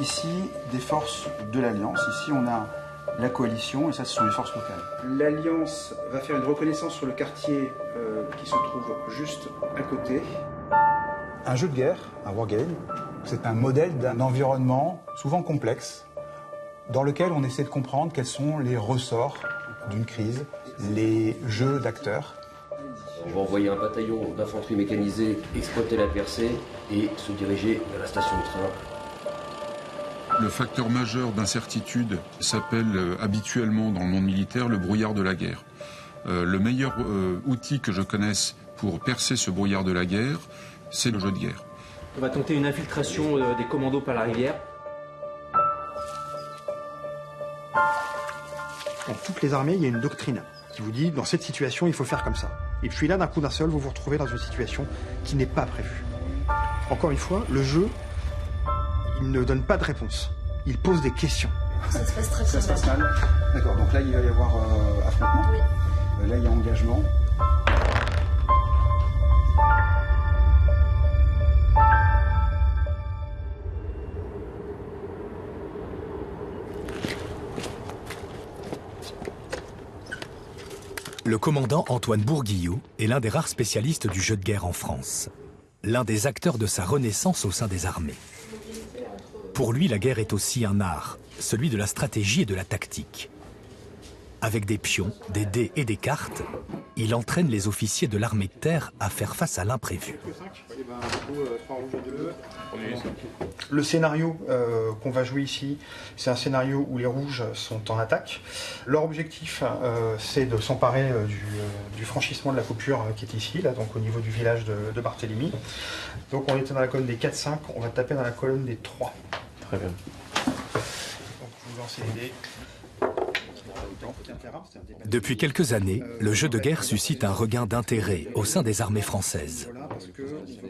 ici des forces de l'Alliance. Ici, on a la coalition, et ça, ce sont les forces locales. L'Alliance va faire une reconnaissance sur le quartier qui se trouve juste à côté. Un jeu de guerre, un wargame, c'est un modèle d'un environnement souvent complexe, dans lequel on essaie de comprendre quels sont les ressorts d'une crise, les jeux d'acteurs. On va envoyer un bataillon d'infanterie mécanisée exploiter la percée et se diriger vers la station de train. Le facteur majeur d'incertitude s'appelle habituellement dans le monde militaire le brouillard de la guerre. Le meilleur outil que je connaisse pour percer ce brouillard de la guerre, c'est le jeu de guerre. On va tenter une infiltration des commandos par la rivière. Dans toutes les armées, il y a une doctrine qui vous dit, dans cette situation, il faut faire comme ça. Et puis là, d'un coup d'un seul, vous vous retrouvez dans une situation qui n'est pas prévue. Encore une fois, le jeu, il ne donne pas de réponse. Il pose des questions. Ça se passe très bien. D'accord, donc là, il va y avoir affrontement. Oui. Là, il y a engagement. Le commandant Antoine Bourguillot est l'un des rares spécialistes du jeu de guerre en France. L'un des acteurs de sa renaissance au sein des armées. Pour lui, la guerre est aussi un art, celui de la stratégie et de la tactique. Avec des pions, des dés et des cartes, il entraîne les officiers de l'armée de terre à faire face à l'imprévu. Le scénario qu'on va jouer ici, c'est un scénario où les rouges sont en attaque. Leur objectif, c'est de s'emparer du franchissement de la coupure qui est ici, là, donc au niveau du village de Barthélemy. Donc on était dans la colonne des 4-5, on va taper dans la colonne des 3. Très bien. Donc vous lancez les dés. Depuis quelques années, le jeu de guerre suscite un regain d'intérêt au sein des armées françaises.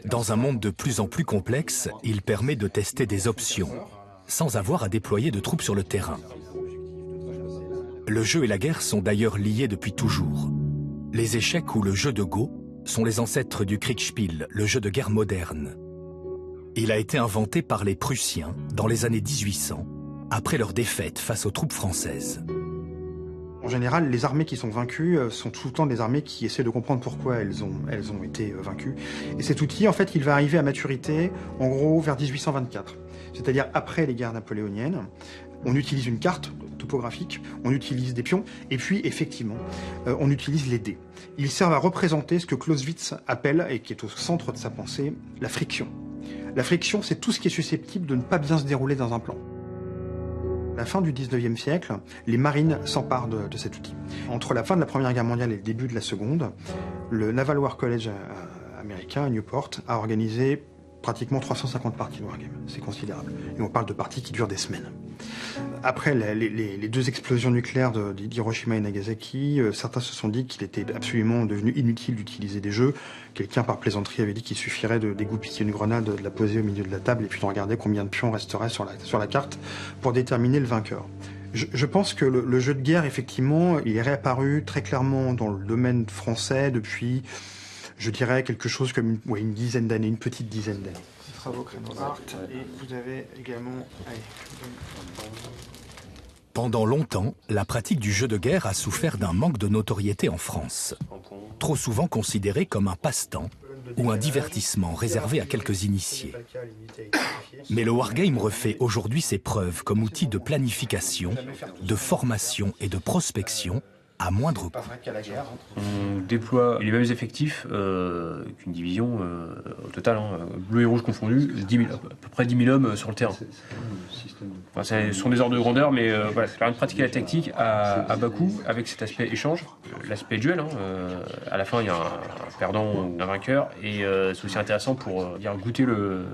Dans un monde de plus en plus complexe, il permet de tester des options, sans avoir à déployer de troupes sur le terrain. Le jeu et la guerre sont d'ailleurs liés depuis toujours. Les échecs ou le jeu de Go sont les ancêtres du Kriegspiel, le jeu de guerre moderne. Il a été inventé par les Prussiens dans les années 1800, après leur défaite face aux troupes françaises. En général, les armées qui sont vaincues sont tout le temps des armées qui essaient de comprendre pourquoi elles ont été vaincues. Et cet outil, en fait, il va arriver à maturité, en gros, vers 1824. C'est-à-dire après les guerres napoléoniennes. On utilise une carte topographique, on utilise des pions, et puis, effectivement, on utilise les dés. Ils servent à représenter ce que Clausewitz appelle, et qui est au centre de sa pensée, la friction. La friction, c'est tout ce qui est susceptible de ne pas bien se dérouler dans un plan. À la fin du 19e siècle, les marines s'emparent de cet outil. Entre la fin de la Première Guerre mondiale et le début de la Seconde, le Naval War College américain à Newport a organisé pratiquement 350 parties de Wargame. C'est considérable. Et on parle de parties qui durent des semaines. Après les deux explosions nucléaires d'Hiroshima et Nagasaki, certains se sont dit qu'il était absolument devenu inutile d'utiliser des jeux. Quelqu'un, par plaisanterie, avait dit qu'il suffirait de dégoupiller une grenade, de la poser au milieu de la table et puis de regarder combien de pions resteraient sur la carte pour déterminer le vainqueur. Je pense que le jeu de guerre, effectivement, il est réapparu très clairement dans le domaine français depuis, je dirais, quelque chose comme une dizaine d'années, une petite dizaine d'années. Travaux Créneau-Art, et vous avez également... Pendant longtemps, la pratique du jeu de guerre a souffert d'un manque de notoriété en France. Trop souvent considéré comme un passe-temps ou un divertissement réservé à quelques initiés. Mais le wargame refait aujourd'hui ses preuves comme outil de planification, de formation et de prospection à moindre coût. On déploie les mêmes effectifs qu'une division au total, bleu et rouge confondus, 10 000, à peu près 10 000 hommes sur le terrain. Enfin, ce sont des ordres de grandeur, mais voilà, ça permet de pratiquer la tactique à bas coût avec cet aspect échange, l'aspect duel. À la fin, il y a un perdant ou un vainqueur, et c'est aussi intéressant pour goûter le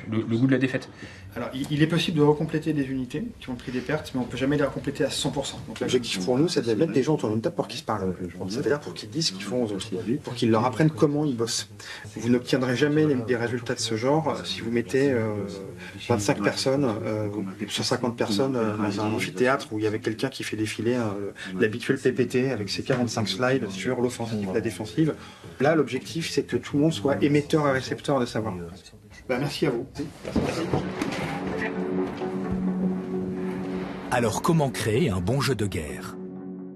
goût de la défaite. Alors, il est possible de recompléter des unités qui ont pris des pertes, mais on ne peut jamais les recompléter à 100%. Donc l'objectif pour nous, c'est de mettre des gens autour d'une table pour qu'ils se parlent. C'est-à-dire pour qu'ils disent ce qu'ils font aux autres, pour qu'ils leur apprennent comment ils bossent. Vous n'obtiendrez jamais des résultats de ce genre si vous mettez 25 personnes, 150 personnes dans un amphithéâtre où il y avait quelqu'un qui fait défiler l'habituel PPT avec ses 45 slides sur l'offensive, la défensive. Là, l'objectif, c'est que tout le monde soit émetteur et récepteur de savoir. Merci à vous. Merci. Alors comment créer un bon jeu de guerre?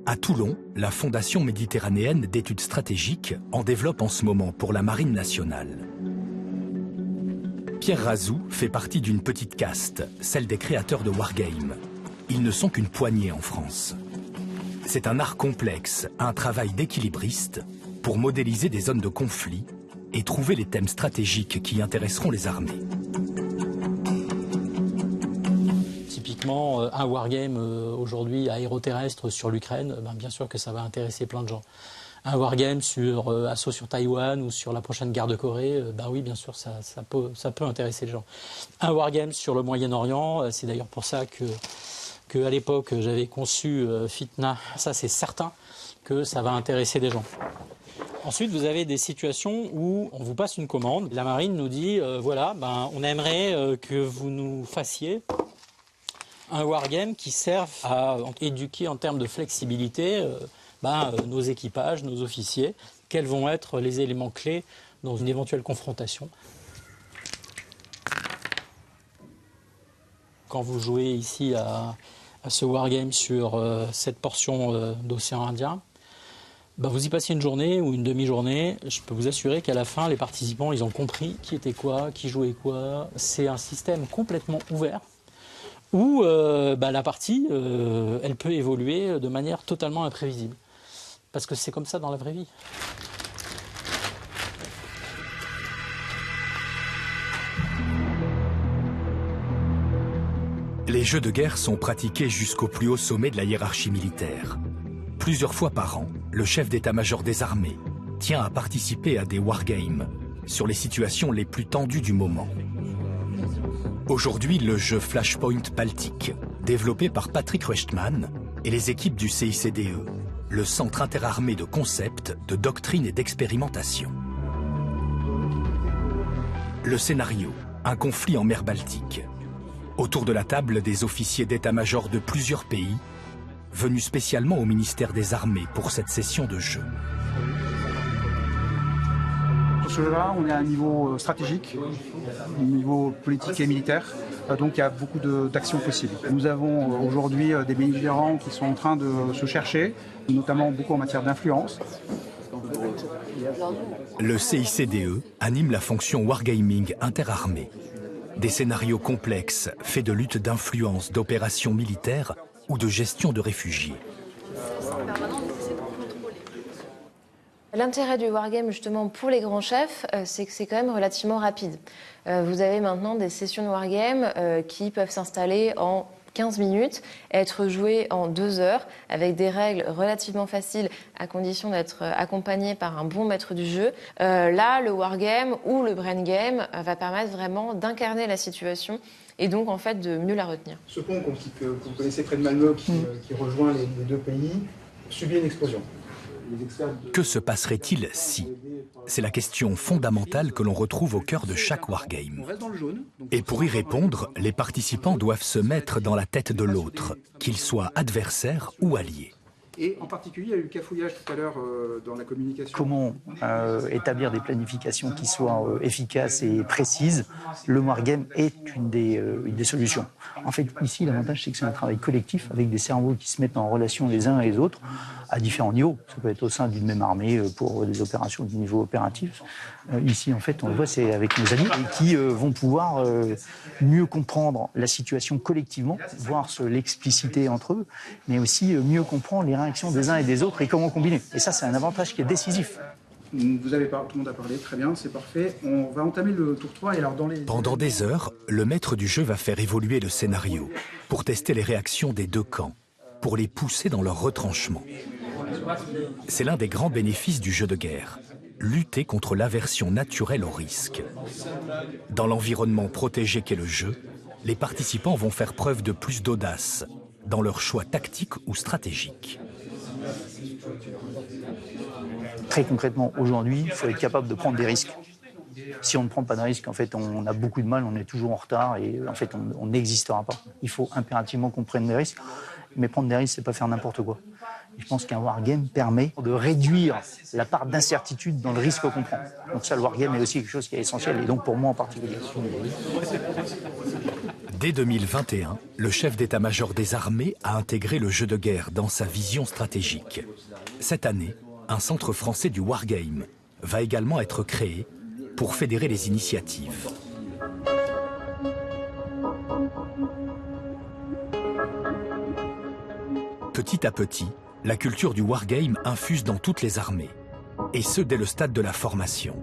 À Toulon, la Fondation méditerranéenne d'études stratégiques en développe en ce moment pour la Marine nationale. Pierre Razou fait partie d'une petite caste, celle des créateurs de wargames. Ils ne sont qu'une poignée en France. C'est un art complexe, un travail d'équilibriste pour modéliser des zones de conflit et trouver les thèmes stratégiques qui intéresseront les armées. Typiquement, un wargame aujourd'hui aéroterrestre sur l'Ukraine, bien sûr que ça va intéresser plein de gens. Un wargame sur assaut sur Taïwan ou sur la prochaine guerre de Corée, oui, bien sûr, ça peut intéresser les gens. Un wargame sur le Moyen-Orient, c'est d'ailleurs pour ça que à l'époque j'avais conçu Fitna. Ça, c'est certain que ça va intéresser des gens. Ensuite, vous avez des situations où on vous passe une commande. La marine nous dit, voilà, on aimerait que vous nous fassiez un wargame qui serve à éduquer en termes de flexibilité nos équipages, nos officiers. Quels vont être les éléments clés dans une éventuelle confrontation? Quand vous jouez ici à ce wargame sur cette portion d'océan Indien, vous y passez une journée ou une demi-journée, je peux vous assurer qu'à la fin, les participants, ils ont compris qui était quoi, qui jouait quoi. C'est un système complètement ouvert où la partie, elle peut évoluer de manière totalement imprévisible. Parce que c'est comme ça dans la vraie vie. Les jeux de guerre sont pratiqués jusqu'au plus haut sommet de la hiérarchie militaire. Plusieurs fois par an, le chef d'état-major des armées tient à participer à des wargames sur les situations les plus tendues du moment. Aujourd'hui, le jeu Flashpoint Baltique, développé par Patrick Rechtman et les équipes du CICDE, le Centre interarmé de concept, de doctrine et d'expérimentation. Le scénario, un conflit en mer Baltique. Autour de la table, des officiers d'état-major de plusieurs pays, venus spécialement au ministère des Armées pour cette session de jeu. Pour ce jeu-là, on est à un niveau stratégique, au niveau politique et militaire, donc il y a beaucoup d'actions possibles. Nous avons aujourd'hui des belligérants qui sont en train de se chercher, notamment beaucoup en matière d'influence. Le CICDE anime la fonction wargaming interarmée. Des scénarios complexes faits de lutte d'influence, d'opérations militaires ou de gestion de réfugiés. L'intérêt du wargame, justement, pour les grands chefs, c'est que c'est quand même relativement rapide. Vous avez maintenant des sessions de wargame qui peuvent s'installer en 15 minutes, être jouées en 2 heures, avec des règles relativement faciles, à condition d'être accompagné par un bon maître du jeu. Là, le wargame ou le brain game va permettre vraiment d'incarner la situation et donc, en fait, de mieux la retenir. Ce pont que vous connaissez près de Malmö, qui rejoint les deux pays, subit une explosion. Que se passerait-il si? C'est la question fondamentale que l'on retrouve au cœur de chaque wargame. Et pour y répondre, les participants doivent se mettre dans la tête de l'autre, qu'il soit adversaire ou allié. Et en particulier, il y a eu le cafouillage tout à l'heure dans la communication. Comment établir des planifications qui soient efficaces et précises? Le wargame est une des solutions. En fait, ici, l'avantage, c'est que c'est un travail collectif avec des cerveaux qui se mettent en relation les uns et les autres à différents niveaux. Ça peut être au sein d'une même armée pour des opérations du niveau opératif. Ici, en fait, on le voit, c'est avec nos amis qui vont pouvoir mieux comprendre la situation collectivement, voir l'expliciter entre eux, mais aussi mieux comprendre les réactions des uns et des autres et comment combiner. Et ça, c'est un avantage qui est décisif. Tout le monde a parlé, très bien, c'est parfait. On va entamer le tour 3. Et alors Pendant des heures, le maître du jeu va faire évoluer le scénario pour tester les réactions des deux camps, pour les pousser dans leur retranchement. C'est l'un des grands bénéfices du jeu de guerre, lutter contre l'aversion naturelle au risque. Dans l'environnement protégé qu'est le jeu, les participants vont faire preuve de plus d'audace dans leurs choix tactiques ou stratégiques. Très concrètement, aujourd'hui, il faut être capable de prendre des risques. Si on ne prend pas de risques, en fait, on a beaucoup de mal, on est toujours en retard et en fait, on n'existera pas. Il faut impérativement qu'on prenne des risques, mais prendre des risques, c'est pas faire n'importe quoi. Je pense qu'un wargame permet de réduire la part d'incertitude dans le risque qu'on prend. Donc ça, le wargame est aussi quelque chose qui est essentiel, et donc pour moi en particulier. Dès 2021, le chef d'état-major des armées a intégré le jeu de guerre dans sa vision stratégique. Cette année, un centre français du wargame va également être créé pour fédérer les initiatives. Petit à petit, la culture du wargame infuse dans toutes les armées, et ce dès le stade de la formation.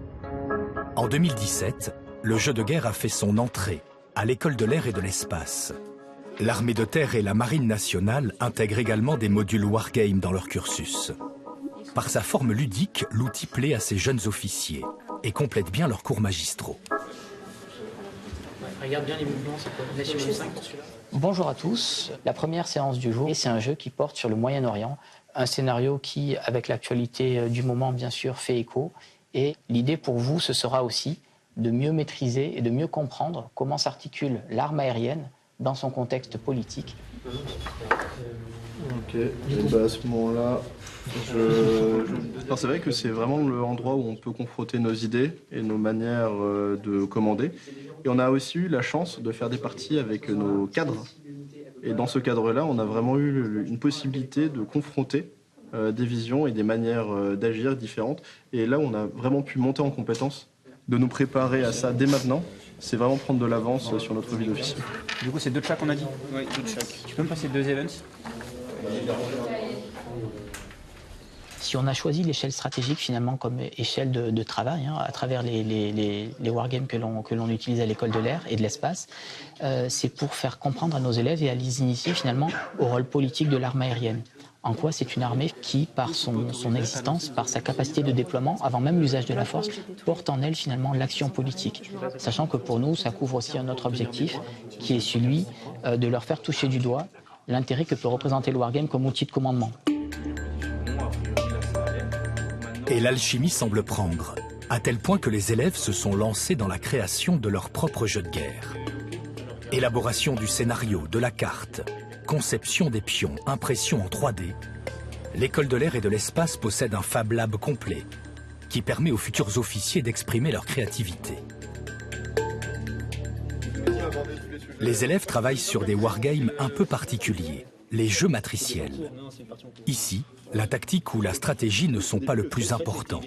En 2017, le jeu de guerre a fait son entrée à l'école de l'air et de l'espace. L'armée de terre et la marine nationale intègrent également des modules wargame dans leur cursus. Par sa forme ludique, l'outil plaît à ces jeunes officiers et complète bien leurs cours magistraux. Regarde bien les mouvements, c'est quoi? La Chimie 5 pour celui-là. Bonjour à tous. La première séance du jour, c'est un jeu qui porte sur le Moyen-Orient, un scénario qui, avec l'actualité du moment, bien sûr, fait écho. Et l'idée pour vous, ce sera aussi de mieux maîtriser et de mieux comprendre comment s'articule l'arme aérienne dans son contexte politique. Ok, et à ce moment-là, c'est vrai que c'est vraiment l'endroit où on peut confronter nos idées et nos manières de commander. Et on a aussi eu la chance de faire des parties avec nos cadres. Et dans ce cadre-là, on a vraiment eu une possibilité de confronter des visions et des manières d'agir différentes. Et là, on a vraiment pu monter en compétence, de nous préparer à ça dès maintenant. C'est vraiment prendre de l'avance sur notre vie d'officier. Du coup, c'est 2 de chaque, on a dit? Oui, 2 de chaque. Tu peux me passer 2 events? Si on a choisi l'échelle stratégique finalement comme échelle de travail, à travers les wargames que l'on utilise à l'école de l'air et de l'espace, c'est pour faire comprendre à nos élèves et à les initier finalement au rôle politique de l'arme aérienne. En quoi c'est une armée qui, par son existence, par sa capacité de déploiement, avant même l'usage de la force, porte en elle finalement l'action politique. Sachant que pour nous, ça couvre aussi un autre objectif, qui est celui de leur faire toucher du doigt l'intérêt que peut représenter le wargame comme outil de commandement. Et l'alchimie semble prendre, à tel point que les élèves se sont lancés dans la création de leur propre jeu de guerre. Élaboration du scénario, de la carte, conception des pions, impression en 3D, l'école de l'air et de l'espace possède un Fab Lab complet qui permet aux futurs officiers d'exprimer leur créativité. Les élèves travaillent sur des wargames un peu particuliers, les jeux matriciels. Ici, la tactique ou la stratégie ne sont pas le plus important.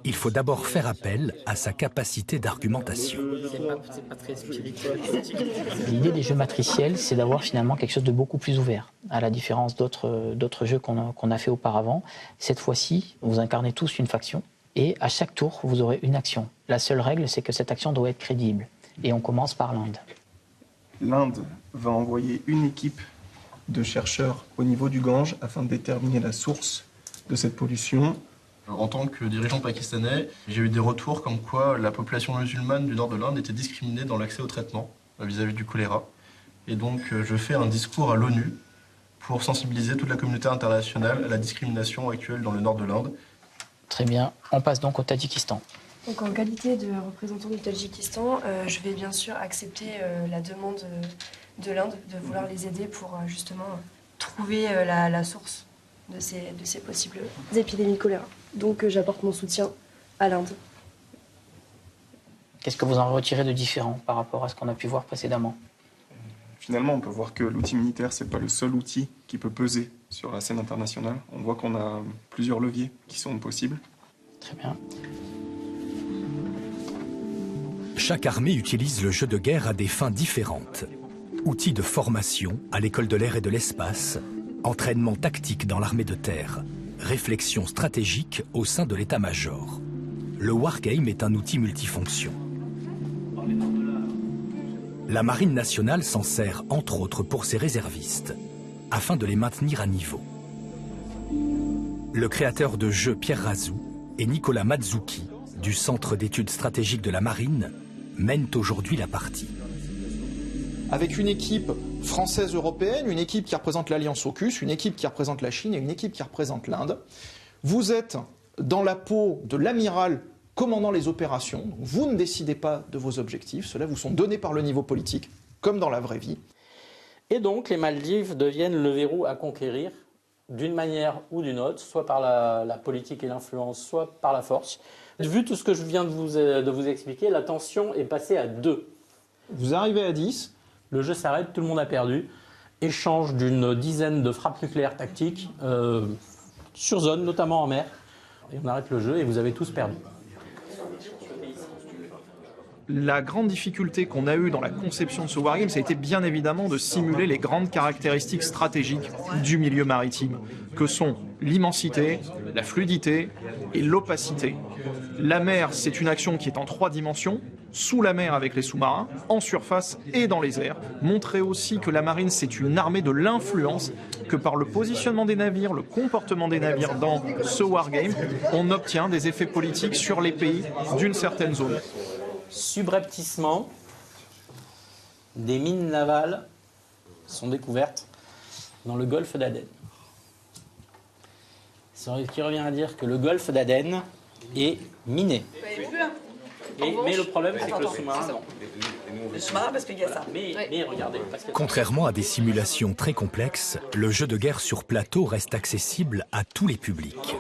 Il faut d'abord faire appel à sa capacité d'argumentation. L'idée des jeux matriciels, c'est d'avoir finalement quelque chose de beaucoup plus ouvert, à la différence d'autres jeux qu'on a fait auparavant. Cette fois-ci, vous incarnez tous une faction, et à chaque tour, vous aurez une action. La seule règle, c'est que cette action doit être crédible. Et on commence par l'Inde. L'Inde va envoyer une équipe de chercheurs au niveau du Gange afin de déterminer la source de cette pollution. En tant que dirigeant pakistanais, j'ai eu des retours comme quoi la population musulmane du nord de l'Inde était discriminée dans l'accès au traitement vis-à-vis du choléra. Et donc je fais un discours à l'ONU pour sensibiliser toute la communauté internationale à la discrimination actuelle dans le nord de l'Inde. Très bien, on passe donc au Tadjikistan. Donc en qualité de représentant du Tadjikistan, je vais bien sûr accepter la demande de l'Inde de vouloir les aider pour justement trouver la source de ces possibles épidémies de choléra. Donc j'apporte mon soutien à l'Inde. Qu'est-ce que vous en retirez de différent par rapport à ce qu'on a pu voir précédemment? Finalement, on peut voir que l'outil militaire, c'est pas le seul outil qui peut peser sur la scène internationale. On voit qu'on a plusieurs leviers qui sont possibles. Très bien. Chaque armée utilise le jeu de guerre à des fins différentes. Outils de formation à l'école de l'air et de l'espace, entraînement tactique dans l'armée de terre, réflexion stratégique au sein de l'état-major. Le wargame est un outil multifonction. La Marine nationale s'en sert entre autres pour ses réservistes, afin de les maintenir à niveau. Le créateur de jeux Pierre Razou et Nicolas Mazzucchi, du Centre d'études stratégiques de la Marine, mènent aujourd'hui la partie. Avec une équipe française-européenne, une équipe qui représente l'Alliance AUKUS, une équipe qui représente la Chine et une équipe qui représente l'Inde, vous êtes dans la peau de l'amiral commandant les opérations. Donc vous ne décidez pas de vos objectifs, ceux-là vous sont donnés par le niveau politique, comme dans la vraie vie. Et donc les Maldives deviennent le verrou à conquérir d'une manière ou d'une autre, soit par la politique et l'influence, soit par la force. Vu tout ce que je viens de vous expliquer, la tension est passée à 2. Vous arrivez à 10. Le jeu s'arrête, tout le monde a perdu. Échange d'une dizaine de frappes nucléaires tactiques sur zone, notamment en mer. Et on arrête le jeu et vous avez tous perdu. La grande difficulté qu'on a eue dans la conception de ce wargame, ça a été bien évidemment de simuler les grandes caractéristiques stratégiques du milieu maritime, que sont l'immensité, la fluidité et l'opacité. La mer, c'est une action qui est en 3 dimensions, sous la mer avec les sous-marins, en surface et dans les airs. Montrer aussi que la marine, c'est une armée de l'influence, que par le positionnement des navires, le comportement des navires dans ce wargame, on obtient des effets politiques sur les pays d'une certaine zone. Subrepticement, des mines navales sont découvertes dans le golfe d'Aden. Ce qui revient à dire que le golfe d'Aden est miné. Mais le problème, c'est que le sous-marin, non. Le sous-marin, parce qu'il y a ça. Mais regardez. Contrairement à des simulations très complexes, le jeu de guerre sur plateau reste accessible à tous les publics.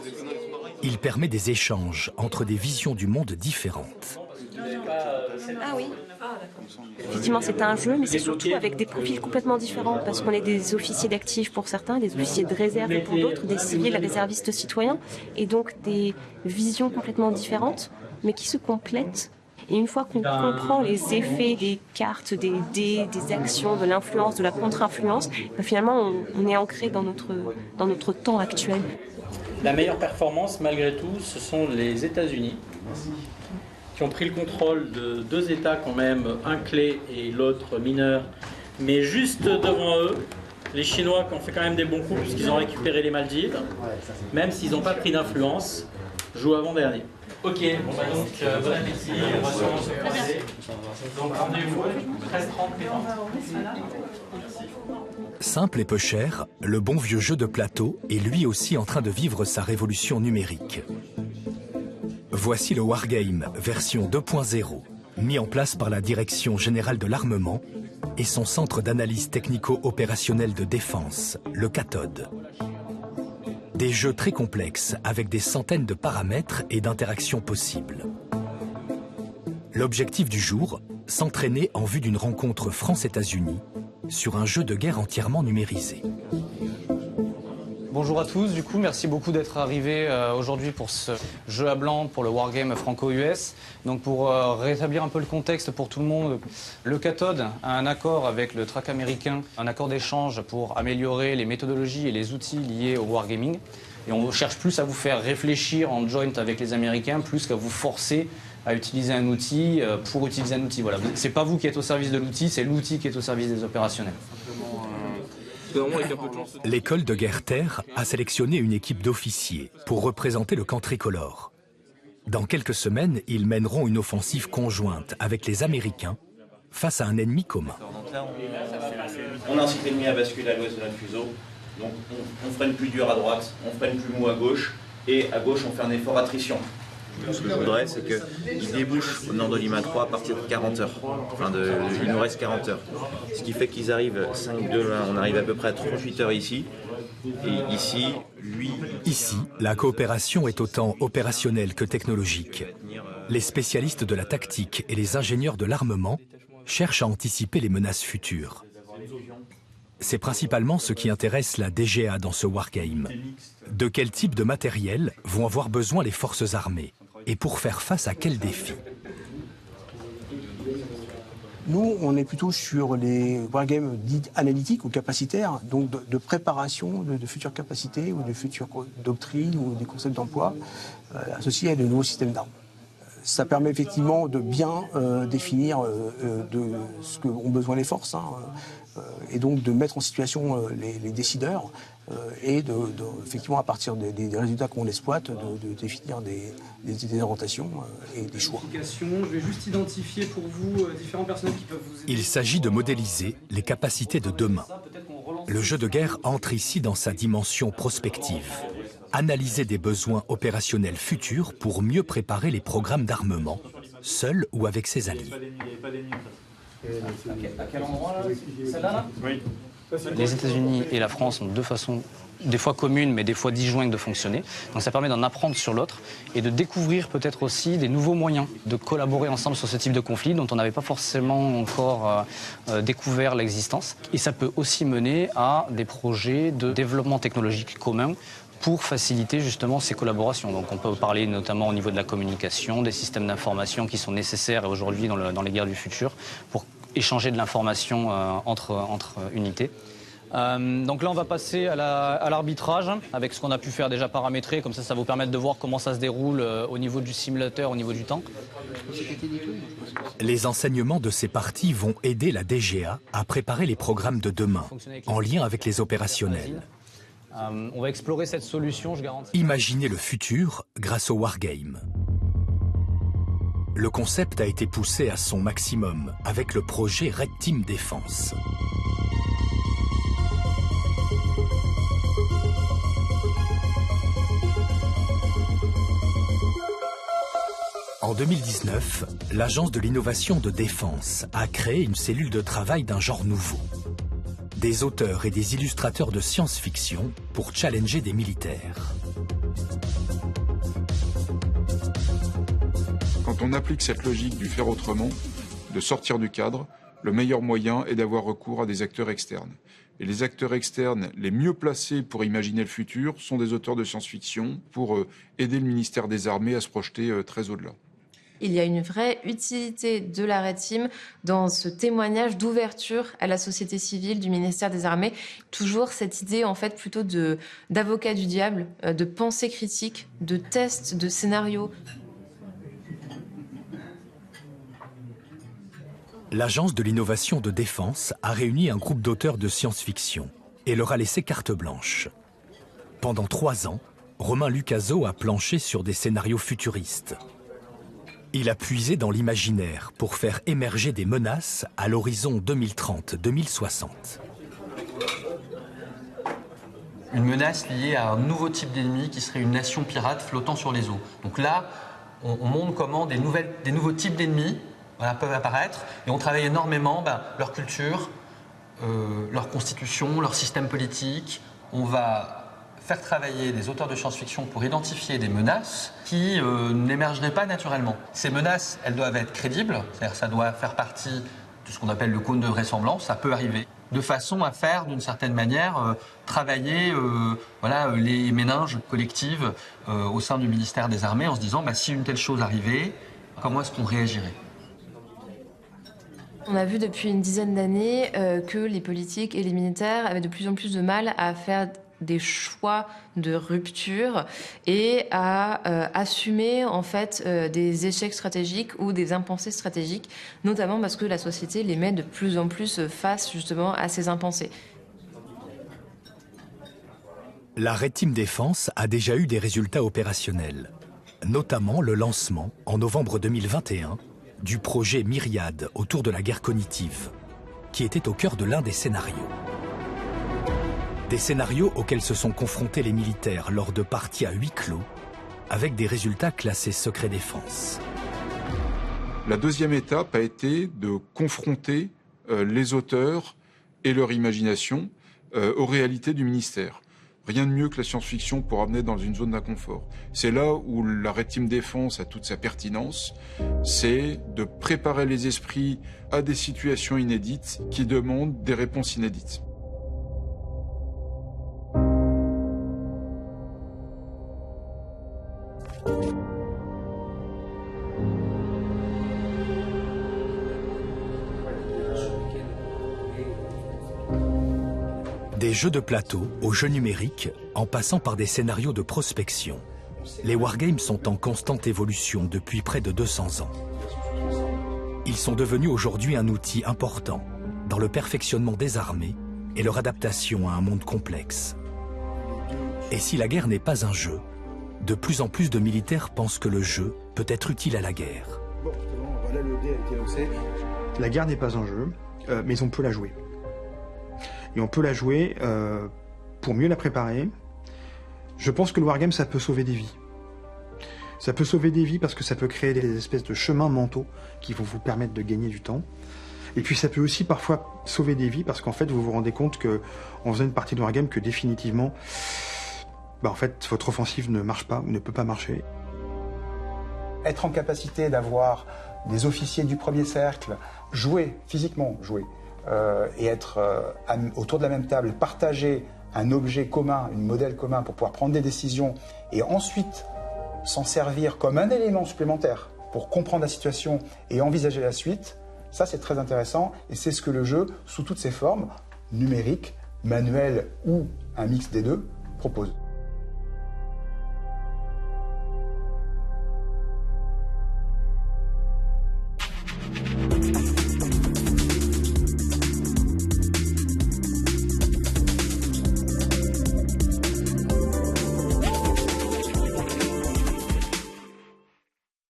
Il permet des échanges entre des visions du monde différentes. Ah oui. Effectivement, c'est un jeu, mais c'est surtout avec des profils complètement différents, parce qu'on est des officiers d'actifs pour certains, des officiers de réserve pour d'autres, des civils réservistes citoyens, et donc des visions complètement différentes, mais qui se complètent. Et une fois qu'on comprend les effets des cartes, des dés, des actions, de l'influence, de la contre-influence, ben finalement, on est ancré dans notre temps actuel. La meilleure performance, malgré tout, ce sont les États-Unis, qui ont pris le contrôle de 2 États quand même, un clé et l'autre mineur. Mais juste devant eux, les Chinois qui ont fait quand même des bons coups puisqu'ils ont récupéré les Maldives, même s'ils n'ont pas pris d'influence, jouent avant-dernier. Ok, bon bah donc, bon appétit, on va sûrement se croiser. Donc rendez-vous 13h30. Simple et peu cher, le bon vieux jeu de plateau est lui aussi en train de vivre sa révolution numérique. Voici le Wargame version 2.0, mis en place par la Direction générale de l'armement et son centre d'analyse technico-opérationnelle de défense, le CATOD. Des jeux très complexes avec des centaines de paramètres et d'interactions possibles. L'objectif du jour, s'entraîner en vue d'une rencontre France-États-Unis sur un jeu de guerre entièrement numérisé. Bonjour à tous, du coup merci beaucoup d'être arrivés aujourd'hui pour ce jeu à blanc pour le Wargame franco-US. Donc pour rétablir un peu le contexte pour tout le monde, le CATOD a un accord avec le TRAC américain, un accord d'échange pour améliorer les méthodologies et les outils liés au wargaming. Et on cherche plus à vous faire réfléchir en joint avec les Américains, plus qu'à vous forcer à utiliser un outil pour utiliser un outil. Voilà. C'est pas vous qui êtes au service de l'outil, c'est l'outil qui est au service des opérationnels. L'école de guerre terre a sélectionné une équipe d'officiers pour représenter le camp tricolore. Dans quelques semaines, ils mèneront une offensive conjointe avec les Américains face à un ennemi commun. On a un site ennemi à basculer à l'ouest de notre fuseau, donc on freine plus dur à droite, on freine plus mou à gauche, et à gauche on fait un effort attrition. Ce que je voudrais, c'est qu'il débouche au nord de Lima 3 à partir de 40 heures. Enfin, il nous reste 40 heures. Ce qui fait qu'ils arrivent 5-2, on arrive à peu près à 38 heures ici. Et ici, lui... Ici, la coopération est autant opérationnelle que technologique. Les spécialistes de la tactique et les ingénieurs de l'armement cherchent à anticiper les menaces futures. C'est principalement ce qui intéresse la DGA dans ce wargame. De quel type de matériel vont avoir besoin les forces armées? Et pour faire face à quels défis? Nous, on est plutôt sur les wargames dits analytiques ou capacitaires, donc de préparation de futures capacités ou de futures doctrines ou des concepts d'emploi associés à de nouveaux systèmes d'armes. Ça permet effectivement de bien définir de ce qu'ont besoin les forces, et donc de mettre en situation les décideurs et effectivement, à partir des résultats qu'on exploite, de définir des orientations et des choix. Je vais juste identifier pour vous différents personnages qui peuvent vous aider. Il s'agit de modéliser les capacités de demain. Le jeu de guerre entre ici dans sa dimension prospective. Analyser des besoins opérationnels futurs pour mieux préparer les programmes d'armement, seul ou avec ses alliés. À quel endroit là? Celle-là là? Oui. Les États-Unis et la France ont deux façons, des fois communes, mais des fois disjointes de fonctionner. Donc ça permet d'en apprendre sur l'autre et de découvrir peut-être aussi des nouveaux moyens de collaborer ensemble sur ce type de conflit dont on n'avait pas forcément encore découvert l'existence. Et ça peut aussi mener à des projets de développement technologique commun pour faciliter justement ces collaborations. Donc on peut parler notamment au niveau de la communication, des systèmes d'information qui sont nécessaires aujourd'hui dans les guerres du futur pour échanger de l'information entre unités. Donc là on va passer à l'arbitrage avec ce qu'on a pu faire déjà paramétrer, comme ça ça va vous permettre de voir comment ça se déroule au niveau du simulateur, au niveau du temps. Les enseignements de ces parties vont aider la DGA à préparer les programmes de demain, en lien avec les opérationnels. On va explorer cette solution, je garantis. Imaginez le futur grâce au Wargame. Le concept a été poussé à son maximum avec le projet Red Team Défense. En 2019, l'Agence de l'innovation de défense a créé une cellule de travail d'un genre nouveau. Des auteurs et des illustrateurs de science-fiction pour challenger des militaires. Quand on applique cette logique du faire autrement, de sortir du cadre, le meilleur moyen est d'avoir recours à des acteurs externes. Et les acteurs externes les mieux placés pour imaginer le futur sont des auteurs de science-fiction pour aider le ministère des Armées à se projeter très au-delà. Il y a une vraie utilité de la Red Team dans ce témoignage d'ouverture à la société civile du ministère des Armées. Toujours cette idée, en fait, plutôt d'avocat du diable, de pensée critique, de tests, de scénarios. L'Agence de l'innovation de défense a réuni un groupe d'auteurs de science-fiction et leur a laissé carte blanche. Pendant 3 ans, Romain Lucaso a planché sur des scénarios futuristes. Il a puisé dans l'imaginaire pour faire émerger des menaces à l'horizon 2030-2060. Une menace liée à un nouveau type d'ennemi qui serait une nation pirate flottant sur les eaux. Donc là, on montre comment des nouveaux types d'ennemis peuvent apparaître et on travaille énormément leur culture, leur constitution, leur système politique. On va faire travailler des auteurs de science-fiction pour identifier des menaces qui n'émergeraient pas naturellement. Ces menaces, elles doivent être crédibles, c'est-à-dire ça doit faire partie de ce qu'on appelle le cône de vraisemblance, ça peut arriver, de façon à faire d'une certaine manière travailler les méninges collectives au sein du ministère des Armées en se disant si une telle chose arrivait, comment est-ce qu'on réagirait ? On a vu depuis une dizaine d'années que les politiques et les militaires avaient de plus en plus de mal à faire des choix de rupture et à assumer en fait des échecs stratégiques ou des impensés stratégiques, notamment parce que la société les met de plus en plus face justement à ces impensés. La Red Team Défense a déjà eu des résultats opérationnels, notamment le lancement en novembre 2021 du projet Myriade autour de la guerre cognitive, qui était au cœur de l'un des scénarios. Des scénarios auxquels se sont confrontés les militaires lors de parties à huis clos, avec des résultats classés secret défense. La deuxième étape a été de confronter les auteurs et leur imagination aux réalités du ministère. Rien de mieux que la science-fiction pour amener dans une zone d'inconfort. C'est là où la Red Team Défense a toute sa pertinence, c'est de préparer les esprits à des situations inédites qui demandent des réponses inédites. Des jeux de plateau aux jeux numériques, en passant par des scénarios de prospection, les wargames sont en constante évolution depuis près de 200 ans. Ils sont devenus aujourd'hui un outil important dans le perfectionnement des armées et leur adaptation à un monde complexe. Et si la guerre n'est pas un jeu, de plus en plus de militaires pensent que le jeu peut être utile à la guerre. Bon, voilà, le dé a été lancé. La guerre n'est pas un jeu, mais on peut la jouer. Et on peut la jouer pour mieux la préparer. Je pense que le wargame, ça peut sauver des vies. Ça peut sauver des vies parce que ça peut créer des espèces de chemins mentaux qui vont vous permettre de gagner du temps. Et puis ça peut aussi parfois sauver des vies parce qu'en fait vous vous rendez compte que en faisant une partie de wargame que définitivement en fait votre offensive ne marche pas ou ne peut pas marcher. Être en capacité d'avoir des officiers du premier cercle physiquement jouer et être autour de la même table, partager un objet commun, un modèle commun pour pouvoir prendre des décisions et ensuite s'en servir comme un élément supplémentaire pour comprendre la situation et envisager la suite, ça c'est très intéressant et c'est ce que le jeu, sous toutes ses formes, numériques, manuelles ou un mix des deux, propose.